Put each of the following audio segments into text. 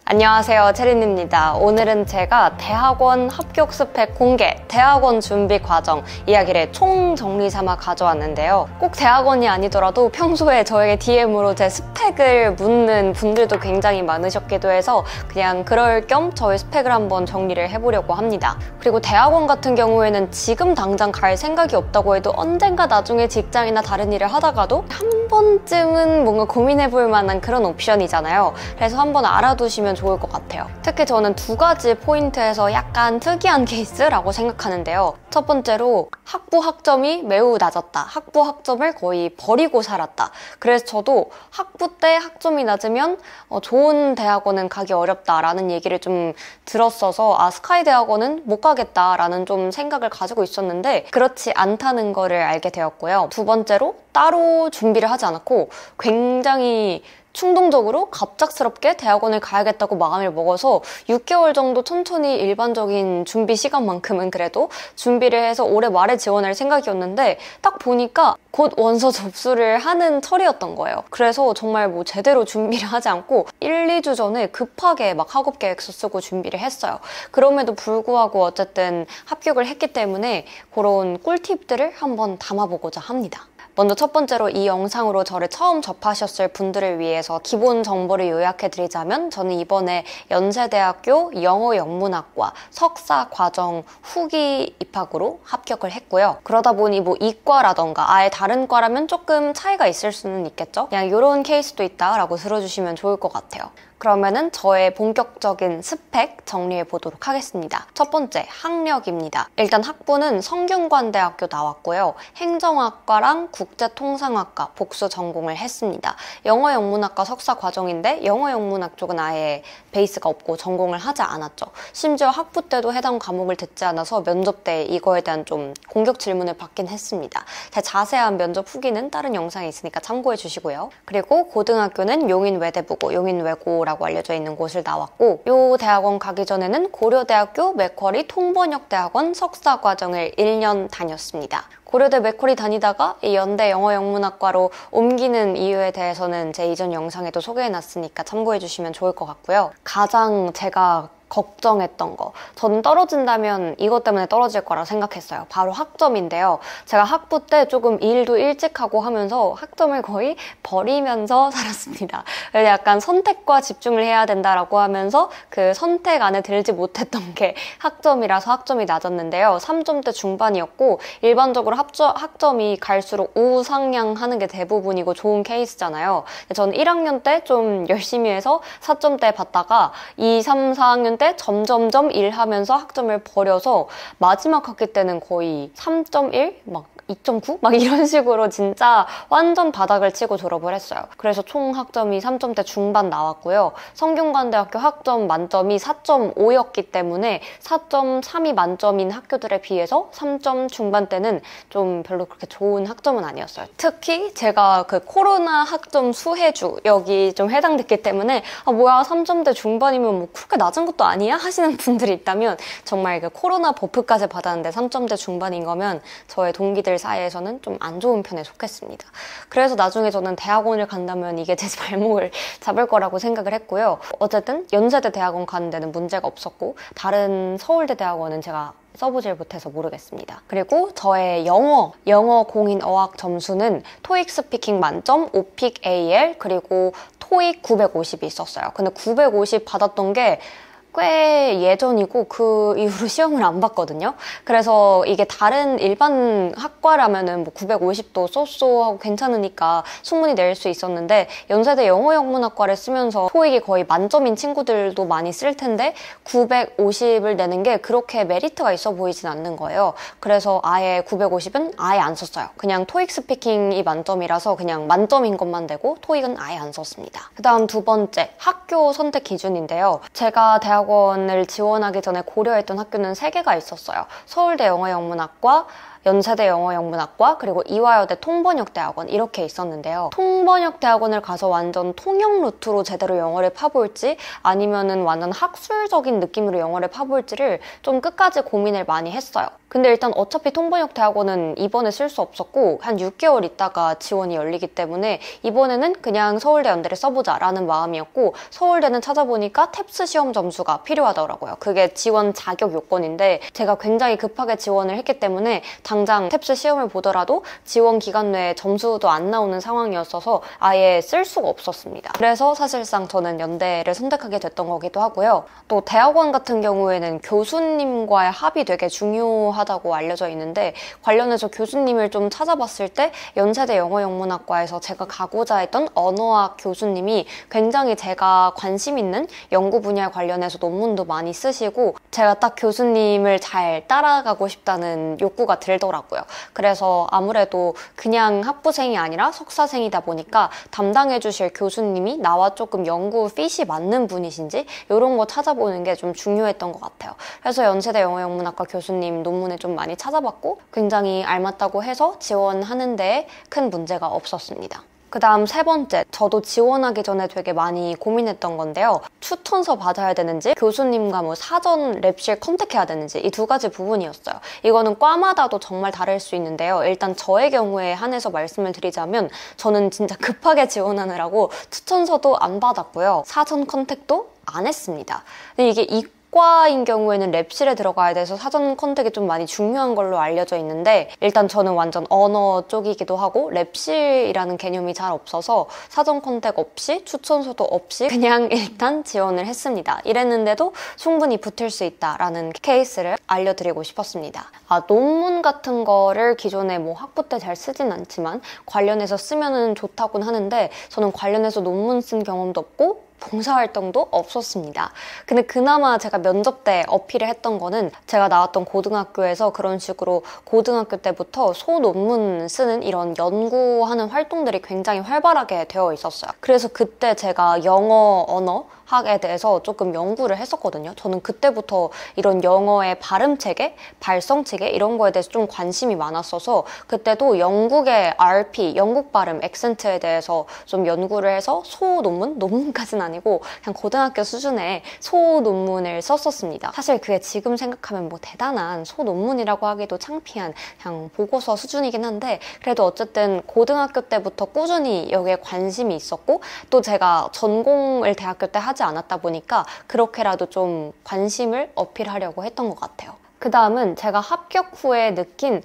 안녕하세요, 체린입니다. 오늘은 제가 대학원 합격 스펙 공개, 대학원 준비 과정 이야기를 총정리 삼아 가져왔는데요. 꼭 대학원이 아니더라도 평소에 저에게 DM으로 제 스펙을 묻는 분들도 굉장히 많으셨기도 해서 그냥 그럴 겸 저의 스펙을 한번 정리를 해보려고 합니다. 그리고 대학원 같은 경우에는 지금 당장 갈 생각이 없다고 해도 언젠가 나중에 직장이나 다른 일을 하다가도 한 번쯤은 뭔가 고민해볼 만한 그런 옵션이잖아요. 그래서 한번 알아두시면 좋을 것 같아요. 특히 저는 두 가지 포인트에서 약간 특이한 케이스라고 생각하는데요. 첫 번째로 학부 학점이 매우 낮았다. 학부 학점을 거의 버리고 살았다. 그래서 저도 학부 때 학점이 낮으면 좋은 대학원은 가기 어렵다라는 얘기를 좀 들었어서 스카이 대학원은 못 가겠다라는 좀 생각을 가지고 있었는데 그렇지 않다는 거를 알게 되었고요. 두 번째로 따로 준비를 하지 않았고 굉장히 충동적으로 갑작스럽게 대학원을 가야겠다고 마음을 먹어서 6개월 정도 천천히 일반적인 준비 시간만큼은 그래도 준비를 해서 올해 말에 지원할 생각이었는데 딱 보니까 곧 원서 접수를 하는 철이었던 거예요. 그래서 정말 뭐 제대로 준비를 하지 않고 1, 2주 전에 급하게 막 학업 계획서 쓰고 준비를 했어요. 그럼에도 불구하고 어쨌든 합격을 했기 때문에 그런 꿀팁들을 한번 담아보고자 합니다. 먼저 첫 번째로 이 영상으로 저를 처음 접하셨을 분들을 위해서 기본 정보를 요약해드리자면 저는 이번에 연세대학교 영어영문학과 석사 과정 후기 입학으로 합격을 했고요. 그러다 보니 뭐 이과라던가 아예 다른 과라면 조금 차이가 있을 수는 있겠죠? 그냥 이런 케이스도 있다라고 들어주시면 좋을 것 같아요. 그러면은 저의 본격적인 스펙 정리해 보도록 하겠습니다. 첫 번째, 학력입니다. 일단 학부는 성균관대학교 나왔고요. 행정학과랑 국제통상학과 복수 전공을 했습니다. 영어영문학과 석사 과정인데 영어영문학 쪽은 아예 베이스가 없고 전공을 하지 않았죠. 심지어 학부 때도 해당 과목을 듣지 않아서 면접 때 이거에 대한 좀 공격 질문을 받긴 했습니다. 자세한 면접 후기는 다른 영상에 있으니까 참고해 주시고요. 그리고 고등학교는 용인외대부고 용인외고라고 알려져 있는 곳을 나왔고 이 대학원 가기 전에는 고려대학교 맥쿼리 통번역대학원 석사 과정을 1년 다녔습니다. 고려대 맥쿼리 다니다가 이 연대 영어영문학과로 옮기는 이유에 대해서는 제 이전 영상에도 소개해놨으니까 참고해주시면 좋을 것 같고요. 가장 제가 걱정했던 거, 저는 떨어진다면 이것 때문에 떨어질 거라 생각했어요. 바로 학점인데요. 제가 학부 때 조금 일도 일찍 하고 하면서 학점을 거의 버리면서 살았습니다. 그래서 약간 선택과 집중을 해야 된다라고 하면서 그 선택 안에 들지 못했던 게 학점이라서 학점이 낮았는데요. 3점대 중반이었고 일반적으로 학점이 갈수록 우상향하는 게 대부분이고 좋은 케이스잖아요. 저는 1학년 때 좀 열심히 해서 4점대 받다가 2, 3, 4학년 때 점점점 일하면서 학점을 버려서 마지막 학기 때는 거의 3.1? 막 2.9? 막 이런 식으로 진짜 완전 바닥을 치고 졸업을 했어요. 그래서 총 학점이 3점대 중반 나왔고요. 성균관대학교 학점 만점이 4.5였기 때문에 4.3이 만점인 학교들에 비해서 3점 중반대는 좀 별로 그렇게 좋은 학점은 아니었어요. 특히 제가 그 코로나 학점 수혜주 여기 좀 해당됐기 때문에 뭐야 3점대 중반이면 뭐 그렇게 낮은 것도 아니야? 하시는 분들이 있다면 정말 그 코로나 버프까지 받았는데 3점대 중반인 거면 저의 동기들 사이에서는 좀 안 좋은 편에 속했습니다. 그래서 나중에 저는 대학원을 간다면 이게 제 발목을 잡을 거라고 생각을 했고요. 어쨌든 연세대 대학원 가는 데는 문제가 없었고 다른 서울대 대학원은 제가 써보질 못해서 모르겠습니다. 그리고 저의 영어 공인 어학 점수는 토익 스피킹 만점, 오픽 AL, 그리고 토익 950이 있었어요. 근데 950 받았던 게 꽤 예전이고 그 이후로 시험을 안 봤거든요. 그래서 이게 다른 일반 학과라면은 뭐 950도 쏘쏘하고 괜찮으니까 충분히 낼 수 있었는데 연세대 영어영문학과를 쓰면서 토익이 거의 만점인 친구들도 많이 쓸 텐데 950을 내는 게 그렇게 메리트가 있어 보이진 않는 거예요. 그래서 아예 950은 아예 안 썼어요. 그냥 토익 스피킹이 만점이라서 그냥 만점인 것만 내고 토익은 아예 안 썼습니다. 그 다음 두 번째, 학교 선택 기준인데요. 제가 대학원을 지원하기 전에 고려했던 학교는 3개가 있었어요. 서울대 영어영문학과, 연세대 영어영문학과 그리고 이화여대 통번역대학원 이렇게 있었는데요. 통번역대학원을 가서 완전 통역 루트로 제대로 영어를 파볼지 아니면은 완전 학술적인 느낌으로 영어를 파볼지를 좀 끝까지 고민을 많이 했어요. 근데 일단 어차피 통번역대학원은 이번에 쓸 수 없었고 한 6개월 있다가 지원이 열리기 때문에 이번에는 그냥 서울대 연대를 써보자 라는 마음이었고, 서울대는 찾아보니까 탭스 시험 점수가 필요하더라고요. 그게 지원 자격 요건인데 제가 굉장히 급하게 지원을 했기 때문에 당장 탭스 시험을 보더라도 지원 기간 내에 점수도 안 나오는 상황이었어서 아예 쓸 수가 없었습니다. 그래서 사실상 저는 연대를 선택하게 됐던 거기도 하고요. 또 대학원 같은 경우에는 교수님과의 합이 되게 중요하다고 알려져 있는데, 관련해서 교수님을 좀 찾아봤을 때 연세대 영어영문학과에서 제가 가고자 했던 언어학 교수님이 굉장히 제가 관심 있는 연구 분야에 관련해서 논문도 많이 쓰시고 제가 딱 교수님을 잘 따라가고 싶다는 욕구가 들더라고요. 그래서 아무래도 그냥 학부생이 아니라 석사생이다 보니까 담당해 주실 교수님이 나와 조금 연구 핏이 맞는 분이신지 이런 거 찾아보는 게 좀 중요했던 것 같아요. 그래서 연세대 영어영문학과 교수님 논문을 좀 많이 찾아봤고 굉장히 알맞다고 해서 지원하는 데 큰 문제가 없었습니다. 그 다음 세 번째, 저도 지원하기 전에 되게 많이 고민했던 건데요. 추천서 받아야 되는지 교수님과 뭐 사전 랩실 컨택해야 되는지 이 두 가지 부분이었어요. 이거는 과마다도 정말 다를 수 있는데요. 일단 저의 경우에 한해서 말씀을 드리자면 저는 진짜 급하게 지원하느라고 추천서도 안 받았고요. 사전 컨택도 안 했습니다. 근데 이게 과인 경우에는 랩실에 들어가야 돼서 사전 컨택이 좀 많이 중요한 걸로 알려져 있는데, 일단 저는 완전 언어 쪽이기도 하고 랩실이라는 개념이 잘 없어서 사전 컨택 없이 추천서도 없이 그냥 일단 지원을 했습니다. 이랬는데도 충분히 붙을 수 있다라는 케이스를 알려드리고 싶었습니다. 논문 같은 거를 기존에 뭐 학부 때 잘 쓰진 않지만 관련해서 쓰면은 좋다고는 하는데 저는 관련해서 논문 쓴 경험도 없고 봉사활동도 없었습니다. 근데 그나마 제가 면접 때 어필을 했던 거는 제가 나왔던 고등학교에서 그런 식으로 고등학교 때부터 소논문 쓰는 이런 연구하는 활동들이 굉장히 활발하게 되어 있었어요. 그래서 그때 제가 영어 언어학에 대해서 조금 연구를 했었거든요. 저는 그때부터 이런 영어의 발음체계, 발성체계 이런 거에 대해서 좀 관심이 많았어서 그때도 영국의 RP, 영국 발음, 액센트에 대해서 좀 연구를 해서 소논문? 논문까지는 아니고 그냥 고등학교 수준의 소논문을 썼었습니다. 사실 그게 지금 생각하면 뭐 대단한 소논문이라고 하기도 창피한 그냥 보고서 수준이긴 한데, 그래도 어쨌든 고등학교 때부터 꾸준히 여기에 관심이 있었고 또 제가 전공을 대학교 때 하지 않았다 보니까 그렇게라도 좀 관심을 어필하려고 했던 것 같아요. 그 다음은 제가 합격 후에 느낀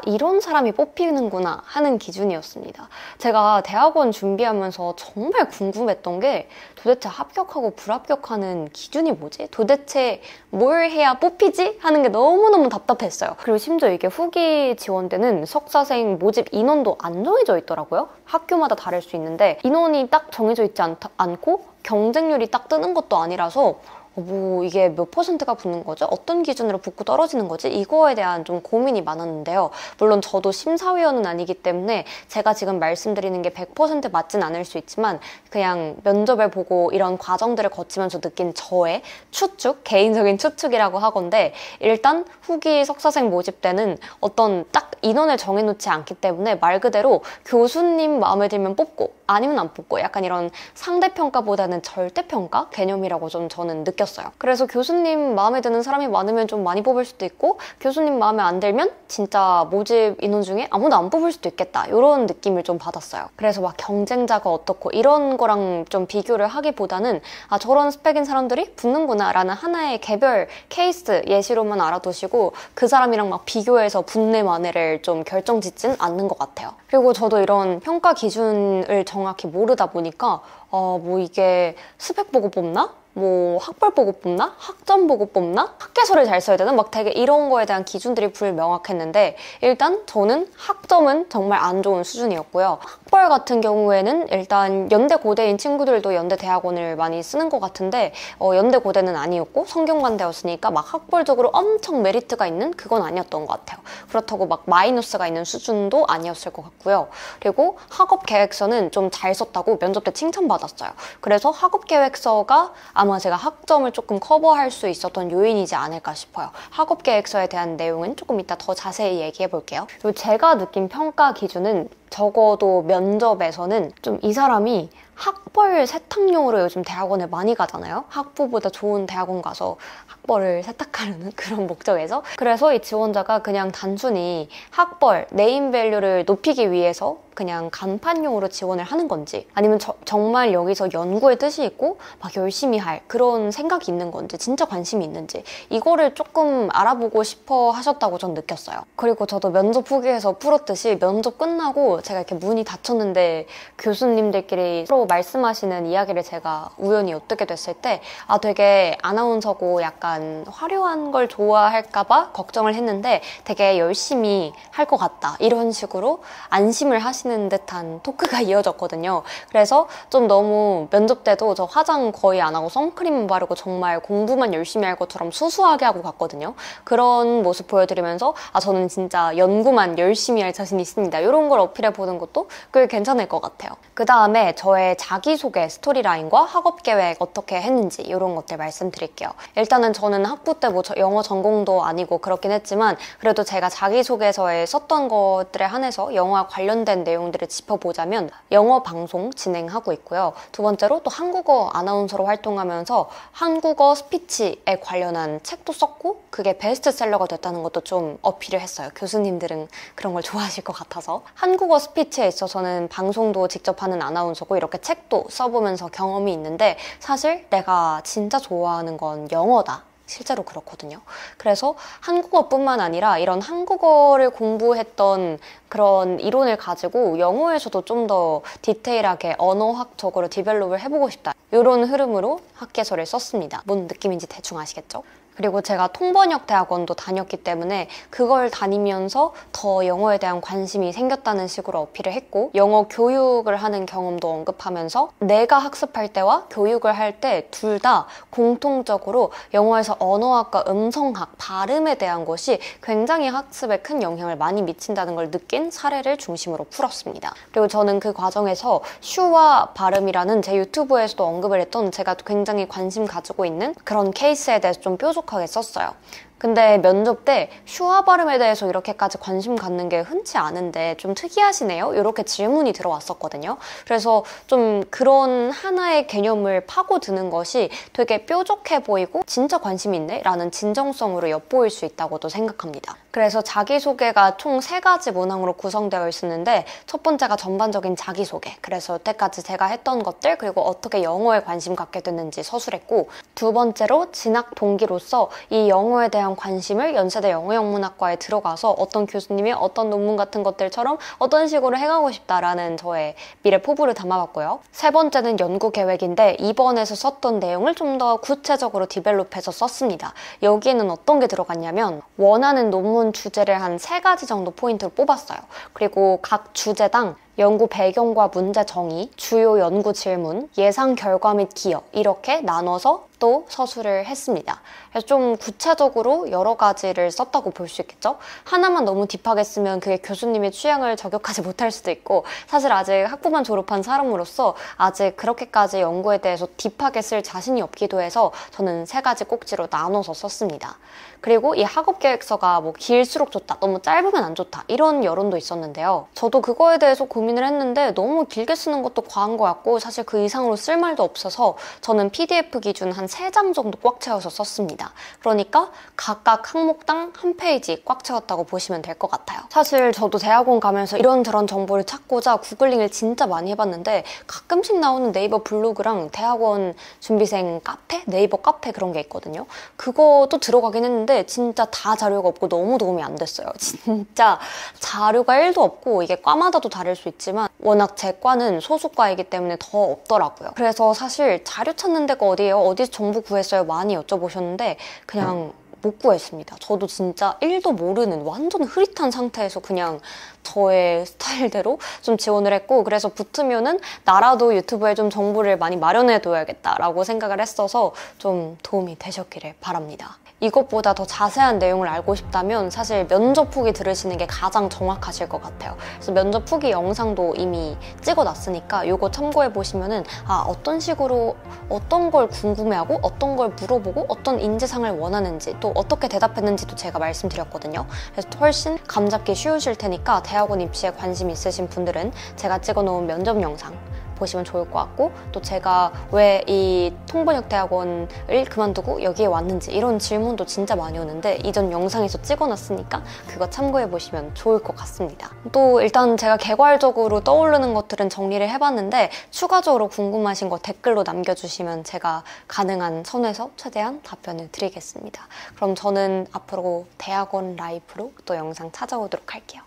이런 사람이 뽑히는구나 하는 기준이었습니다. 제가 대학원 준비하면서 정말 궁금했던 게 도대체 합격하고 불합격하는 기준이 뭐지? 도대체 뭘 해야 뽑히지? 하는 게 너무너무 답답했어요. 그리고 심지어 이게 후기 지원 때는 석사생 모집 인원도 안 정해져 있더라고요. 학교마다 다를 수 있는데 인원이 딱 정해져 있지 않고 경쟁률이 딱 뜨는 것도 아니라서 뭐 이게 몇 퍼센트가 붙는 거죠? 어떤 기준으로 붙고 떨어지는 거지? 이거에 대한 좀 고민이 많았는데요. 물론 저도 심사위원은 아니기 때문에 제가 지금 말씀드리는 게 100% 맞진 않을 수 있지만 그냥 면접을 보고 이런 과정들을 거치면서 느낀 저의 추측, 개인적인 추측이라고 하건데, 일단 후기 석사생 모집 때는 어떤 딱 인원을 정해놓지 않기 때문에 말 그대로 교수님 마음에 들면 뽑고 아니면 안 뽑고 약간 이런 상대평가보다는 절대평가 개념이라고 좀 저는 느꼈어요. 그래서 교수님 마음에 드는 사람이 많으면 좀 많이 뽑을 수도 있고 교수님 마음에 안 들면 진짜 모집 인원 중에 아무도 안 뽑을 수도 있겠다 이런 느낌을 좀 받았어요. 그래서 막 경쟁자가 어떻고 이런 거랑 좀 비교를 하기보다는 저런 스펙인 사람들이 붙는구나 라는 하나의 개별 케이스 예시로만 알아두시고 그 사람이랑 막 비교해서 붙네 마네를 좀 결정짓진 않는 것 같아요. 그리고 저도 이런 평가 기준을 정확히 모르다 보니까 뭐 이게 스펙 보고 뽑나? 뭐 학벌 보고 뽑나? 학점 보고 뽑나? 학계서를 잘 써야 되나? 막 되게 이런 거에 대한 기준들이 불명확했는데, 일단 저는 학점은 정말 안 좋은 수준이었고요. 학벌 같은 경우에는 일단 연대 고대인 친구들도 연대 대학원을 많이 쓰는 것 같은데 연대 고대는 아니었고 성균관대였으니까 막 학벌적으로 엄청 메리트가 있는 그건 아니었던 것 같아요. 그렇다고 막 마이너스가 있는 수준도 아니었을 것 같고요. 그리고 학업 계획서는 좀 잘 썼다고 면접 때 칭찬받았어요. 그래서 학업 계획서가 아마 제가 학점을 조금 커버할 수 있었던 요인이지 않을까 싶어요. 학업계획서에 대한 내용은 조금 이따 더 자세히 얘기해 볼게요. 그리고 제가 느낀 평가 기준은 적어도 면접에서는 좀 이 사람이 학벌 세탁용으로 요즘 대학원에 많이 가잖아요. 학부보다 좋은 대학원 가서 학벌을 세탁하려는 그런 목적에서. 그래서 이 지원자가 그냥 단순히 학벌, 네임밸류를 높이기 위해서 그냥 간판용으로 지원을 하는 건지, 아니면 정말 여기서 연구의 뜻이 있고 막 열심히 할 그런 생각이 있는 건지, 진짜 관심이 있는지, 이거를 조금 알아보고 싶어 하셨다고 전 느꼈어요. 그리고 저도 면접 후기에서 풀었듯이 면접 끝나고 제가 이렇게 문이 닫혔는데 교수님들끼리 서로 말씀하시는 이야기를 제가 우연히 엿듣게 됐을 때, 아, 되게 아나운서고 약간 화려한 걸 좋아할까봐 걱정을 했는데 되게 열심히 할 것 같다, 이런 식으로 안심을 하시는 듯한 토크가 이어졌거든요. 그래서 좀 너무 면접 때도 저 화장 거의 안 하고 선크림 바르고 정말 공부만 열심히 할 것처럼 수수하게 하고 갔거든요. 그런 모습 보여드리면서 아, 저는 진짜 연구만 열심히 할 자신 있습니다, 이런 걸 어필해 보는 것도 꽤 괜찮을 것 같아요. 그 다음에 저의 자기소개 스토리라인과 학업계획 어떻게 했는지 이런 것들 말씀드릴게요. 일단은 저는 학부 때 뭐 영어 전공도 아니고 그렇긴 했지만 그래도 제가 자기소개서에 썼던 것들에 한해서 영어와 관련된 내용들을 짚어보자면 영어 방송 진행하고 있고요. 두 번째로 또 한국어 아나운서로 활동하면서 한국어 스피치에 관련한 책도 썼고 그게 베스트셀러가 됐다는 것도 좀 어필을 했어요. 교수님들은 그런 걸 좋아하실 것 같아서. 한국어 스피치에 있어서는 방송도 직접 하는 아나운서고 이렇게 책도 써보면서 경험이 있는데, 사실 내가 진짜 좋아하는 건 영어다, 실제로 그렇거든요. 그래서 한국어뿐만 아니라 이런 한국어를 공부했던 그런 이론을 가지고 영어에서도 좀 더 디테일하게 언어학적으로 디벨롭을 해보고 싶다, 이런 흐름으로 학계서를 썼습니다. 뭔 느낌인지 대충 아시겠죠? 그리고 제가 통번역 대학원도 다녔기 때문에 그걸 다니면서 더 영어에 대한 관심이 생겼다는 식으로 어필을 했고, 영어 교육을 하는 경험도 언급하면서 내가 학습할 때와 교육을 할 때 둘 다 공통적으로 영어에서 언어학과 음성학, 발음에 대한 것이 굉장히 학습에 큰 영향을 많이 미친다는 걸 느낀 사례를 중심으로 풀었습니다. 그리고 저는 그 과정에서 슈와 발음이라는 제 유튜브에서도 언급을 했던 제가 굉장히 관심 가지고 있는 그런 케이스에 대해서 좀 뾰족하게 썼어요. 근데 면접 때 슈아 발음에 대해서 이렇게까지 관심 갖는 게 흔치 않은데 좀 특이하시네요, 이렇게 질문이 들어왔었거든요. 그래서 좀 그런 하나의 개념을 파고드는 것이 되게 뾰족해 보이고 진짜 관심이 있네? 라는 진정성으로 엿보일 수 있다고도 생각합니다. 그래서 자기소개가 총 3가지 문항으로 구성되어 있었는데, 첫 번째가 전반적인 자기소개, 그래서 여태까지 제가 했던 것들 그리고 어떻게 영어에 관심 갖게 됐는지 서술했고, 두 번째로 진학 동기로서 이 영어에 대한 관심을 연세대 영어영문학과에 들어가서 어떤 교수님이 어떤 논문 같은 것들처럼 어떤 식으로 해가고 싶다라는 저의 미래 포부를 담아봤고요. 세 번째는 연구 계획인데 이번에서 썼던 내용을 좀 더 구체적으로 디벨롭해서 썼습니다. 여기에는 어떤 게 들어갔냐면 원하는 논문 주제를 한 3가지 정도 포인트로 뽑았어요. 그리고 각 주제당 연구 배경과 문제 정의, 주요 연구 질문, 예상 결과 및 기여, 이렇게 나눠서 또 서술을 했습니다. 그래서 좀 구체적으로 여러 가지를 썼다고 볼 수 있겠죠? 하나만 너무 딥하게 쓰면 그게 교수님의 취향을 저격하지 못할 수도 있고, 사실 아직 학부만 졸업한 사람으로서 아직 그렇게까지 연구에 대해서 딥하게 쓸 자신이 없기도 해서 저는 3가지 꼭지로 나눠서 썼습니다. 그리고 이 학업계획서가 뭐 길수록 좋다, 너무 짧으면 안 좋다, 이런 여론도 있었는데요. 저도 그거에 대해서 고민을 했는데 너무 길게 쓰는 것도 과한 것 같고 사실 그 이상으로 쓸 말도 없어서 저는 PDF 기준 한 3장 정도 꽉 채워서 썼습니다. 그러니까 각각 항목당 1페이지 꽉 채웠다고 보시면 될 것 같아요. 사실 저도 대학원 가면서 이런저런 정보를 찾고자 구글링을 진짜 많이 해봤는데 가끔씩 나오는 네이버 블로그랑 대학원 준비생 카페? 네이버 카페 그런 게 있거든요. 그것도 들어가긴 했는데 진짜 다 자료가 없고 너무 도움이 안 됐어요. 진짜 자료가 1도 없고 이게 과마다도 다를 수 있지만 워낙 제 과는 소수과이기 때문에 더 없더라고요. 그래서 사실 자료 찾는 데가 어디예요? 어디서 정보 구했어요? 많이 여쭤보셨는데 그냥 못 구했습니다. 저도 진짜 1도 모르는 완전 흐릿한 상태에서 그냥 저의 스타일대로 좀 지원을 했고, 그래서 붙으면은 나라도 유튜브에 좀 정보를 많이 마련해 둬야겠다라고 생각을 했어서 좀 도움이 되셨기를 바랍니다. 이것보다 더 자세한 내용을 알고 싶다면 사실 면접 후기 들으시는 게 가장 정확하실 것 같아요. 그래서 면접 후기 영상도 이미 찍어놨으니까 이거 참고해보시면은 어떤 식으로 어떤 걸 궁금해하고 어떤 걸 물어보고 어떤 인재상을 원하는지 또 어떻게 대답했는지도 제가 말씀드렸거든요. 그래서 훨씬 감잡기 쉬우실 테니까 대학원 입시에 관심 있으신 분들은 제가 찍어놓은 면접 영상 보시면 좋을 것 같고, 또 제가 왜 이 통번역대학원을 그만두고 여기에 왔는지 이런 질문도 진짜 많이 오는데 이전 영상에서 찍어놨으니까 그거 참고해보시면 좋을 것 같습니다. 또 일단 제가 개괄적으로 떠오르는 것들은 정리를 해봤는데 추가적으로 궁금하신 거 댓글로 남겨주시면 제가 가능한 선에서 최대한 답변을 드리겠습니다. 그럼 저는 앞으로 대학원 라이프로 또 영상 찾아오도록 할게요.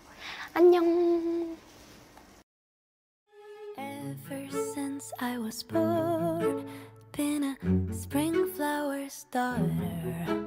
안녕! Ever since I was born, been a spring flower's daughter.